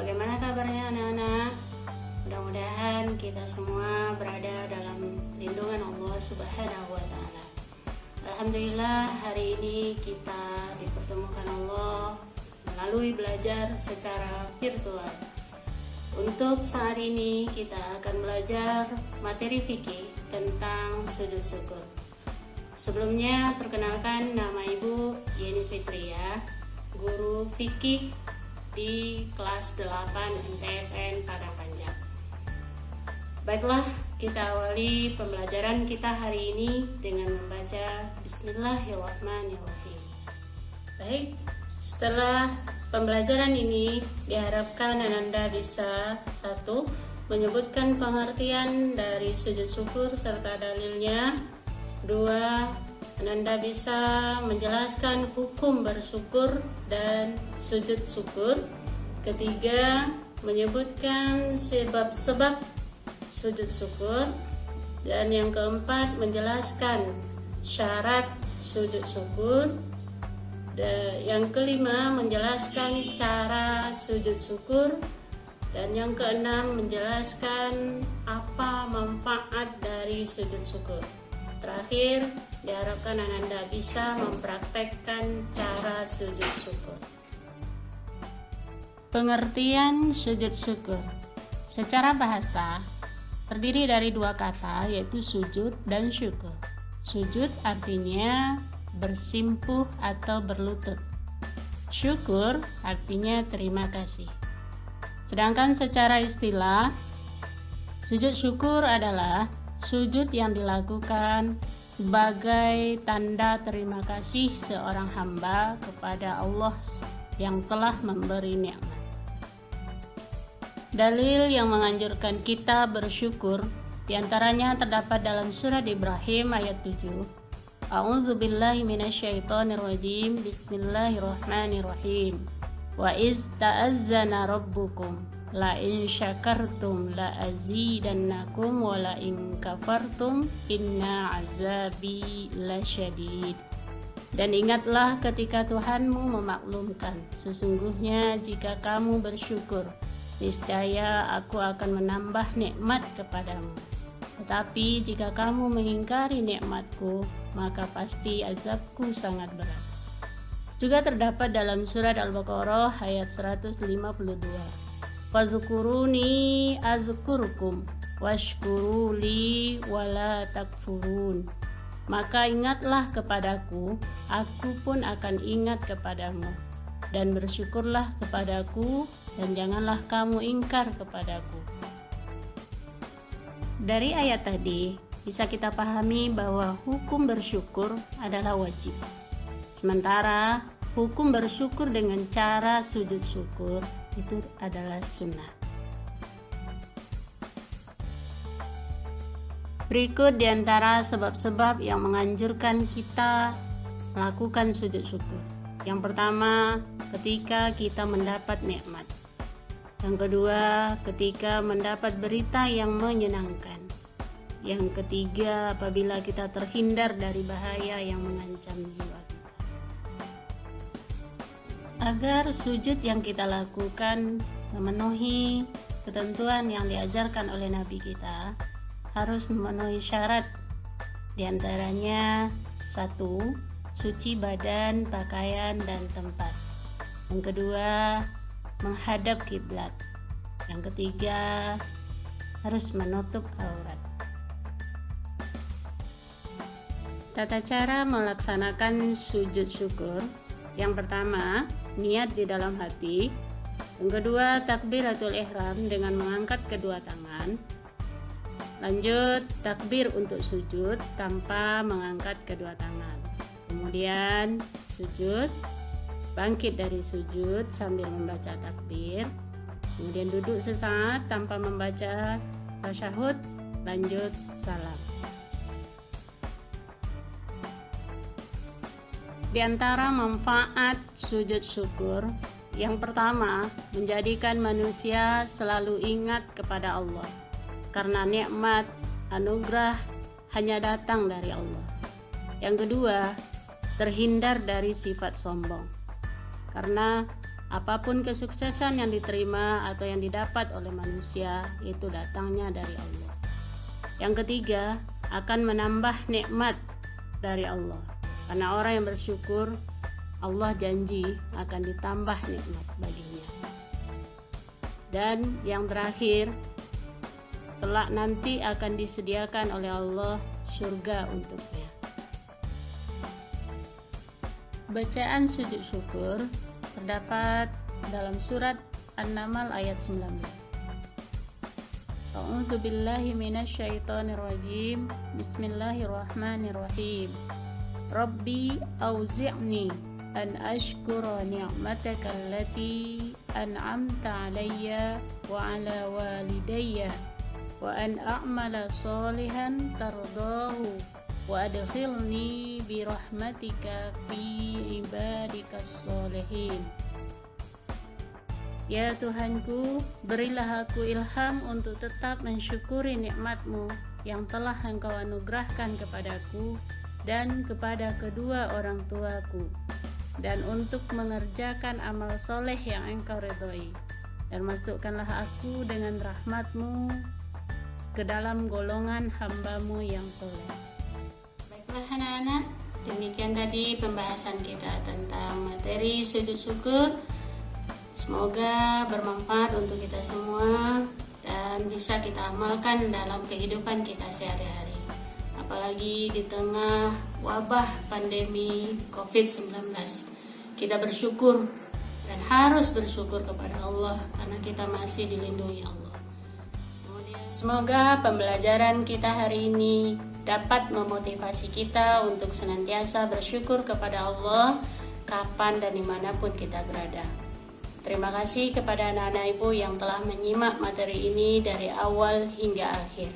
Bagaimana kabarnya anak-anak? Mudah-mudahan kita semua berada dalam lindungan Allah Subhanahu wa Ta'ala. Alhamdulillah, hari ini kita dipertemukan Allah melalui belajar secara virtual. Untuk saat ini kita akan belajar materi fikih tentang sujud syukur. Sebelumnya perkenalkan, nama Ibu Yeni Fitria, guru fikih di kelas 8 MTSN Padang Panjang. Baiklah, kita awali pembelajaran kita hari ini dengan membaca Bismillahirrahmanirrahim. Baik, setelah pembelajaran ini diharapkan Ananda bisa 1. Menyebutkan pengertian dari sujud syukur serta dalilnya. 2. Ananda bisa menjelaskan hukum bersyukur dan sujud syukur. 3. Menyebutkan sebab-sebab sujud syukur. Dan yang keempat, menjelaskan syarat sujud syukur. Dan yang kelima, menjelaskan cara sujud syukur. Dan yang keenam, menjelaskan apa manfaat dari sujud syukur. Terakhir, diharapkan Ananda bisa mempraktekkan cara sujud syukur. Pengertian sujud syukur. Secara bahasa, terdiri dari dua kata, yaitu sujud dan syukur. Sujud artinya bersimpuh atau berlutut. Syukur artinya terima kasih. Sedangkan secara istilah, sujud syukur adalah sujud yang dilakukan sebagai tanda terima kasih seorang hamba kepada Allah yang telah memberi nikmat. Dalil yang menganjurkan kita bersyukur diantaranya terdapat dalam surat Ibrahim ayat 7. A'udzubillahi minasyaitonirrajim. Bismillahirrahmanirrahim. Wa iz ta'azzana rabbukum la in syakartum la azidannakum wa la in kafartum inna azabi lasyadid. Dan ingatlah ketika Tuhanmu memaklumkan, sesungguhnya jika kamu bersyukur, niscaya aku akan menambah nikmat kepadamu. Tetapi jika kamu mengingkari nikmatku, maka pasti azabku sangat berat. Juga terdapat dalam surat Al-Baqarah ayat 152. Fazkuruni azkurkum washkuruli wala takfurun. Maka ingatlah kepadaku, aku pun akan ingat kepadamu. Dan bersyukurlah kepadaku, dan janganlah kamu ingkar kepadaku. Dari ayat tadi, bisa kita pahami bahwa hukum bersyukur adalah wajib. Sementara hukum bersyukur dengan cara sujud syukur itu adalah sunnah. Berikut diantara sebab-sebab yang menganjurkan kita melakukan sujud syukur. Yang pertama, ketika kita mendapat nikmat. Yang kedua, ketika mendapat berita yang menyenangkan. Yang ketiga, apabila kita terhindar dari bahaya yang mengancam jiwa kita. Agar sujud yang kita lakukan memenuhi ketentuan yang diajarkan oleh Nabi kita, harus memenuhi syarat. Di antaranya 1. Suci badan, pakaian, dan tempat. Yang kedua, menghadap kiblat. Yang ketiga, harus menutup aurat. Tata cara melaksanakan sujud syukur. Yang pertama, niat di dalam hati. Yang kedua, takbiratul ihram dengan mengangkat kedua tangan. Lanjut, takbir untuk sujud tanpa mengangkat kedua tangan. Kemudian sujud, bangkit dari sujud sambil membaca takbir. Kemudian duduk sesaat tanpa membaca tasyahud. Lanjut salam. Di antara manfaat sujud syukur, yang pertama, menjadikan manusia selalu ingat kepada Allah. Karena nikmat, anugerah hanya datang dari Allah. Yang kedua, terhindar dari sifat sombong. Karena apapun kesuksesan yang diterima atau yang didapat oleh manusia itu datangnya dari Allah. Yang ketiga, akan menambah nikmat dari Allah. Karena orang yang bersyukur, Allah janji akan ditambah nikmat baginya. Dan yang terakhir, kelak nanti akan disediakan oleh Allah surga untuknya. Bacaan sujud syukur terdapat dalam surat An-Naml ayat 19. A'udzu billahi minasyaitonir rajim. Bismillahirrahmanirrahim. Rabbi auzi'ni an ashkura ni'mataka allati an'amta 'alayya wa 'ala walidayya wa an a'mala shalihan tardahu wa adkhilni bi rahmatika fi ibadikas sholihin. Ya Tuhanku, berilah aku ilham untuk tetap mensyukuri nikmat-Mu yang telah Engkau anugerahkan kepadaku dan kepada kedua orang tuaku, dan untuk mengerjakan amal soleh yang Engkau ridhoi, dan masukkanlah aku dengan rahmat-Mu ke dalam golongan hamba-Mu yang soleh. Baiklah anak-anak, demikian tadi pembahasan kita tentang materi sujud syukur. Semoga bermanfaat untuk kita semua dan bisa kita amalkan dalam kehidupan kita sehari-hari. Apalagi di tengah wabah pandemi COVID-19. Kita bersyukur dan harus bersyukur kepada Allah karena kita masih dilindungi Allah. Semoga pembelajaran kita hari ini dapat memotivasi kita untuk senantiasa bersyukur kepada Allah kapan dan dimanapun kita berada. Terima kasih kepada anak-anak Ibu yang telah menyimak materi ini dari awal hingga akhir.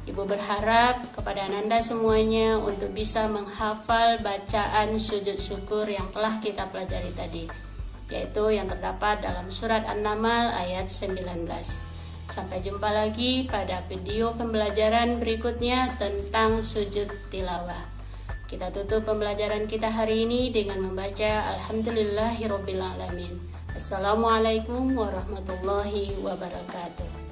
Ibu berharap kepada Ananda semuanya untuk bisa menghafal bacaan sujud syukur yang telah kita pelajari tadi, yaitu yang terdapat dalam surat An-Naml ayat 19. Sampai jumpa lagi pada video pembelajaran berikutnya tentang sujud tilawah. Kita tutup pembelajaran kita hari ini dengan membaca Alhamdulillahirobbilalamin. Assalamualaikum warahmatullahi wabarakatuh.